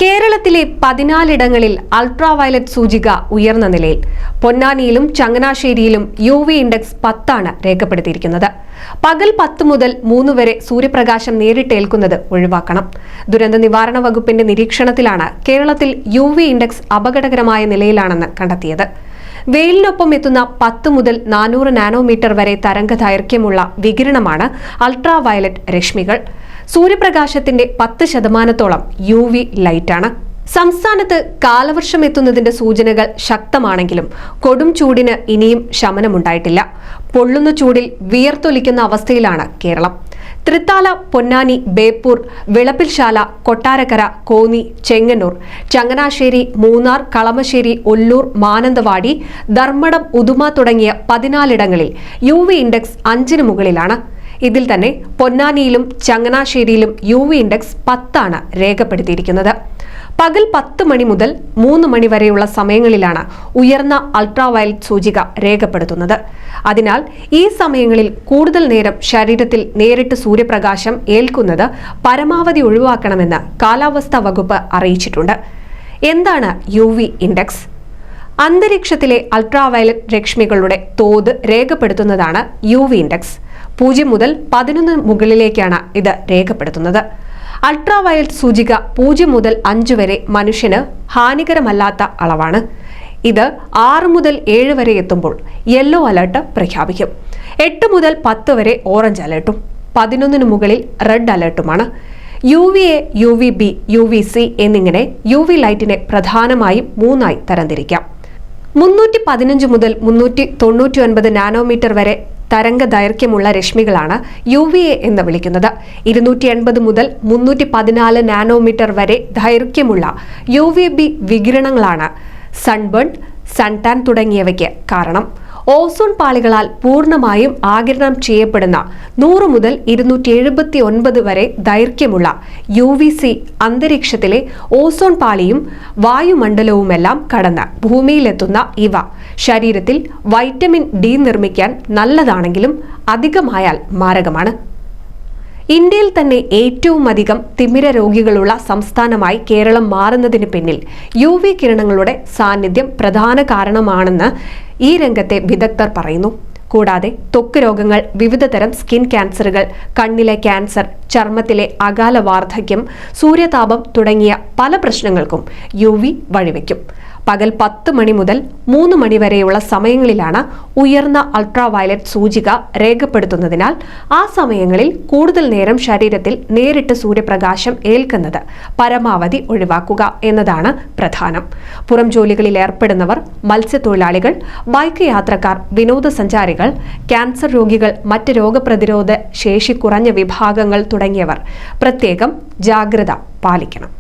കേരളത്തിലെ 14 അൾട്രാവയലറ്റ് സൂചിക ഉയർന്ന നിലയിൽ. പൊന്നാനിയിലും ചങ്ങനാശ്ശേരിയിലും UV ഇൻഡെക്സ് 10 ആണ് രേഖപ്പെടുത്തിയിരിക്കുന്നത്. പകൽ 10 മുതൽ 3 വരെ സൂര്യപ്രകാശം നേരിട്ടേൽക്കുന്നത് ഒഴിവാക്കണം. ദുരന്ത നിവാരണ വകുപ്പിന്റെ നിരീക്ഷണത്തിലാണ് കേരളത്തിൽ UV ഇൻഡെക്സ് അപകടകരമായ നിലയിലാണെന്ന് കണ്ടെത്തിയത്. വെയിലിനൊപ്പം എത്തുന്ന 10 മുതൽ 400 നാനോമീറ്റർ വരെ തരംഗ ദൈർഘ്യമുള്ള വികിരണമാണ് അൾട്രാവയലറ്റ് രശ്മികൾ. സൂര്യപ്രകാശത്തിന്റെ 10% UV ലൈറ്റാണ്. സംസ്ഥാനത്ത് കാലവർഷം എത്തുന്നതിന്റെ സൂചനകൾ ശക്തമാണെങ്കിലും കൊടും ചൂടിന് ഇനിയും ശമനമുണ്ടായിട്ടില്ല. പൊള്ളുന്ന ചൂടിൽ വിയർത്തൊലിക്കുന്ന അവസ്ഥയിലാണ് കേരളം. തൃത്താല, പൊന്നാനി, ബേപ്പൂർ, വിളപ്പിൽശാല, കൊട്ടാരക്കര, കോന്നി, ചെങ്ങന്നൂർ, ചങ്ങനാശ്ശേരി, മൂന്നാർ, കളമശ്ശേരി, ഒല്ലൂർ, മാനന്തവാടി, ധർമ്മടം, ഉദുമ തുടങ്ങിയ 14 UV ഇൻഡെക്സ് 5 മുകളിലാണ്. ഇതിൽ തന്നെ പൊന്നാനിയിലും ചങ്ങനാശ്ശേരിയിലും UV ഇൻഡെക്സ് 10 ആണ് രേഖപ്പെടുത്തിയിരിക്കുന്നത്. പകൽ 10 മണി മുതൽ 3 മണി വരെയുള്ള സമയങ്ങളിലാണ് ഉയർന്ന അൾട്രാവയലറ്റ് സൂചിക രേഖപ്പെടുത്തുന്നത്. അതിനാൽ ഈ സമയങ്ങളിൽ കൂടുതൽ നേരം ശരീരത്തിൽ നേരിട്ട് സൂര്യപ്രകാശം ഏൽക്കുന്നത് പരമാവധി ഒഴിവാക്കണമെന്ന് കാലാവസ്ഥാ വകുപ്പ് അറിയിച്ചിട്ടുണ്ട്. എന്താണ് UV ഇൻഡെക്സ്? അന്തരീക്ഷത്തിലെ അൾട്രാവയലറ്റ് രശ്മികളുടെ തോത് രേഖപ്പെടുത്തുന്നതാണ് UV ഇൻഡെക്സ്. 0 മുതൽ 11 മുകളിലേക്കാണ് ഇത് രേഖപ്പെടുത്തുന്നത്. അൾട്രാവയലറ്റ് സൂചിക 0 മുതൽ 5 വരെ മനുഷ്യന് ഹാനികരമല്ലാത്ത അളവാണ്. ഇത് 6 മുതൽ 7 വരെ എത്തുമ്പോൾ യെല്ലോ അലർട്ട് പ്രഖ്യാപിക്കും. 8 മുതൽ 10 വരെ ഓറഞ്ച് അലർട്ടും 11 മുകളിൽ റെഡ് അലർട്ടുമാണ്. UVA, UVB, UVC എന്നിങ്ങനെ UV ലൈറ്റിനെ പ്രധാനമായും 3 ആയി തരംതിരിക്കാം. 315 മുതൽ 399 നാനോമീറ്റർ വരെ തരംഗ ദൈർഘ്യമുള്ള രശ്മികളാണ് UVA എന്ന് വിളിക്കുന്നത്. 280 മുതൽ 314 നാനോമീറ്റർ വരെ ദൈർഘ്യമുള്ള UVB വികിരണങ്ങളാണ് സൺബേൺ, സൺടാൻ തുടങ്ങിയവയ്ക്ക് കാരണം. ഓസോൺ പാളികളാൽ പൂർണ്ണമായും ആഗിരണം ചെയ്യപ്പെടുന്ന 100 മുതൽ 279 വരെ ദൈർഘ്യമുള്ള UVC അന്തരീക്ഷത്തിലെ ഓസോൺ പാളിയും വായുമണ്ഡലവുമെല്ലാം കടന്ന് ഭൂമിയിലെത്തുന്ന ഇവ ശരീരത്തിൽ വൈറ്റമിൻ D നിർമ്മിക്കാൻ നല്ലതാണെങ്കിലും അധികമായാൽ മാരകമാണ്. ഇന്ത്യയിൽ തന്നെ ഏറ്റവും അധികം തിമിര രോഗികളുള്ള സംസ്ഥാനമായി കേരളം മാറുന്നതിന് പിന്നിൽ UV കിരണങ്ങളുടെ സാന്നിധ്യം പ്രധാന കാരണമാണെന്ന് ഈ രംഗത്തെ വിദഗ്ധർ പറയുന്നു. കൂടാതെ ത്വക്ക് രോഗങ്ങൾ, വിവിധതരം സ്കിൻ ക്യാൻസറുകൾ, കണ്ണിലെ ക്യാൻസർ, ചർമ്മത്തിലെ അകാല വാർദ്ധക്യം, സൂര്യതാപം തുടങ്ങിയ പല പ്രശ്നങ്ങൾക്കും UV വഴിവെക്കും. പകൽ 10 മണി മുതൽ 3 മണി വരെയുള്ള സമയങ്ങളിലാണ് ഉയർന്ന അൾട്രാവയലറ്റ് സൂചിക രേഖപ്പെടുത്തുന്നതിനാൽ ആ സമയങ്ങളിൽ കൂടുതൽ നേരം ശരീരത്തിൽ നേരിട്ട് സൂര്യപ്രകാശം ഏൽക്കുന്നത് പരമാവധി ഒഴിവാക്കുക എന്നതാണ് പ്രധാനം. പുറം ജോലികളിൽ ഏർപ്പെടുന്നവർ, മത്സ്യത്തൊഴിലാളികൾ, ബൈക്ക് യാത്രക്കാർ, വിനോദസഞ്ചാരികൾ, ക്യാൻസർ രോഗികൾ, മറ്റ് രോഗപ്രതിരോധ ശേഷി കുറഞ്ഞ വിഭാഗങ്ങൾ തുടങ്ങിയവർ പ്രത്യേകം ജാഗ്രത പാലിക്കണം.